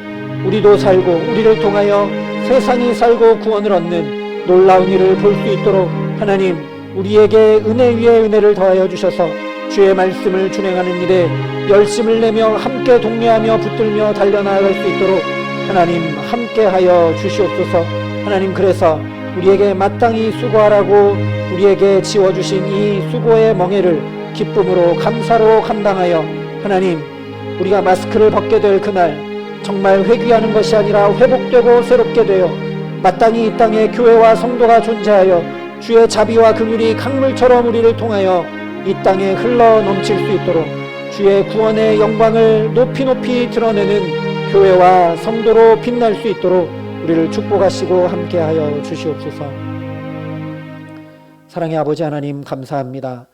우리도 살고 우리를 통하여 세상이 살고 구원을 얻는 놀라운 일을 볼 수 있도록 하나님 우리에게 은혜 위에 은혜를 더하여 주셔서 주의 말씀을 준행하는 일에 열심을 내며 함께 동료하며 붙들며 달려나갈 수 있도록 하나님 함께하여 주시옵소서. 하나님 그래서 우리에게 마땅히 수고하라고 우리에게 지어주신 이 수고의 멍에를 기쁨으로 감사로 감당하여 하나님 우리가 마스크를 벗게 될 그날 정말 회귀하는 것이 아니라 회복되고 새롭게 되어 마땅히 이 땅에 교회와 성도가 존재하여 주의 자비와 긍휼이 강물처럼 우리를 통하여 이 땅에 흘러 넘칠 수 있도록 주의 구원의 영광을 높이 높이 드러내는 교회와 성도로 빛날 수 있도록 우리를 축복하시고 함께하여 주시옵소서. 사랑의 아버지 하나님 감사합니다.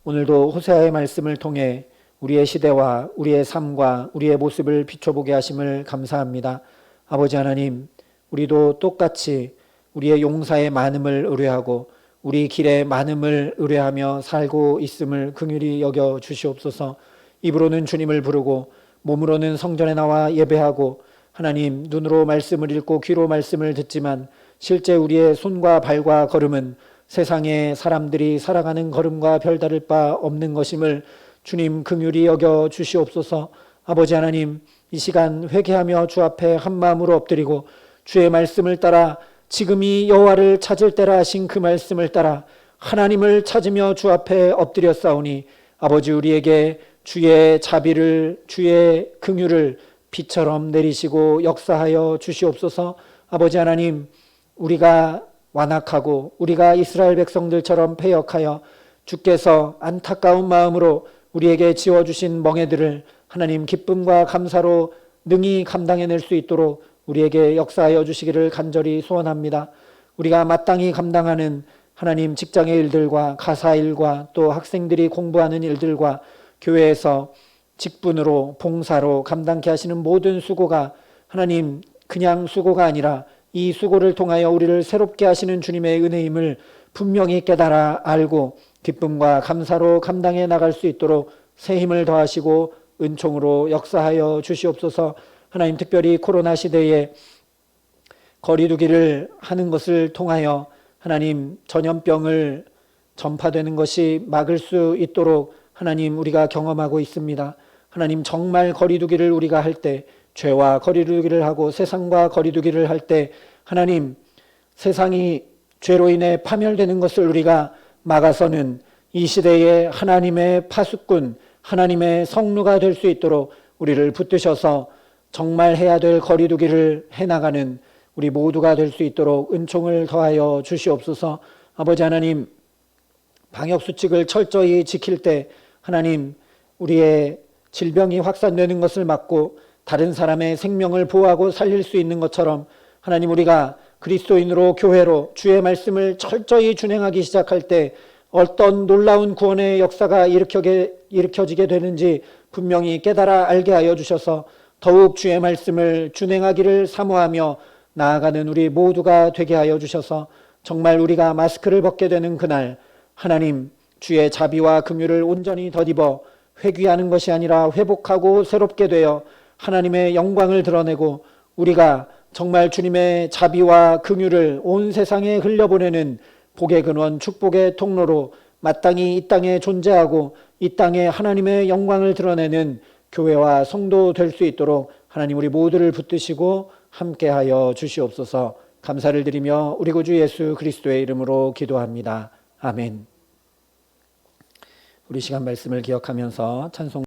오늘도 호세아의 말씀을 통해 우리의 시대와 우리의 삶과 우리의 모습을 비춰보게 하심을 감사합니다. 아버지 하나님 우리도 똑같이 우리의 용사의 많음을 의뢰하고 우리 길의 많음을 의뢰하며 살고 있음을 긍휼히 여겨 주시옵소서. 입으로는 주님을 부르고 몸으로는 성전에 나와 예배하고 하나님 눈으로 말씀을 읽고 귀로 말씀을 듣지만 실제 우리의 손과 발과 걸음은 세상의 사람들이 살아가는 걸음과 별다를 바 없는 것임을 주님 긍휼히 여겨 주시옵소서. 아버지 하나님 이 시간 회개하며 주 앞에 한마음으로 엎드리고 주의 말씀을 따라 지금이 여호와를 찾을 때라 하신 그 말씀을 따라 하나님을 찾으며 주 앞에 엎드렸사오니 아버지 우리에게 주의 자비를 주의 긍휼을 비처럼 내리시고 역사하여 주시옵소서. 아버지 하나님 우리가 완악하고 우리가 이스라엘 백성들처럼 패역하여 주께서 안타까운 마음으로 우리에게 지어주신 멍에들을 하나님 기쁨과 감사로 능히 감당해낼 수 있도록 우리에게 역사하여 주시기를 간절히 소원합니다. 우리가 마땅히 감당하는 하나님 직장의 일들과 가사 일과 또 학생들이 공부하는 일들과 교회에서 직분으로 봉사로 감당케 하시는 모든 수고가 하나님 그냥 수고가 아니라 이 수고를 통하여 우리를 새롭게 하시는 주님의 은혜임을 분명히 깨달아 알고 기쁨과 감사로 감당해 나갈 수 있도록 새 힘을 더하시고 은총으로 역사하여 주시옵소서. 하나님 특별히 코로나 시대에 거리두기를 하는 것을 통하여 하나님 전염병을 전파되는 것이 막을 수 있도록 하나님 우리가 경험하고 있습니다. 하나님 정말 거리두기를 우리가 할 때 죄와 거리두기를 하고 세상과 거리두기를 할 때 하나님 세상이 죄로 인해 파멸되는 것을 우리가 막아서는 이 시대에 하나님의 파수꾼 하나님의 성루가 될 수 있도록 우리를 붙드셔서 정말 해야 될 거리두기를 해나가는 우리 모두가 될 수 있도록 은총을 더하여 주시옵소서. 아버지 하나님 방역수칙을 철저히 지킬 때 하나님 우리의 질병이 확산되는 것을 막고 다른 사람의 생명을 보호하고 살릴 수 있는 것처럼 하나님 우리가 그리스도인으로 교회로 주의 말씀을 철저히 준행하기 시작할 때 어떤 놀라운 구원의 역사가 일으켜지게 되는지 분명히 깨달아 알게 하여 주셔서 더욱 주의 말씀을 준행하기를 사모하며 나아가는 우리 모두가 되게 하여 주셔서 정말 우리가 마스크를 벗게 되는 그날 하나님 주의 자비와 긍휼을 온전히 덧입어 회귀하는 것이 아니라 회복하고 새롭게 되어 하나님의 영광을 드러내고 우리가 정말 주님의 자비와 긍휼을 온 세상에 흘려보내는 복의 근원 축복의 통로로 마땅히 이 땅에 존재하고 이 땅에 하나님의 영광을 드러내는 교회와 성도 될 수 있도록 하나님 우리 모두를 붙드시고 함께하여 주시옵소서. 감사를 드리며 우리 구주 예수 그리스도의 이름으로 기도합니다. 아멘. 우리 시간 말씀을 기억하면서 찬송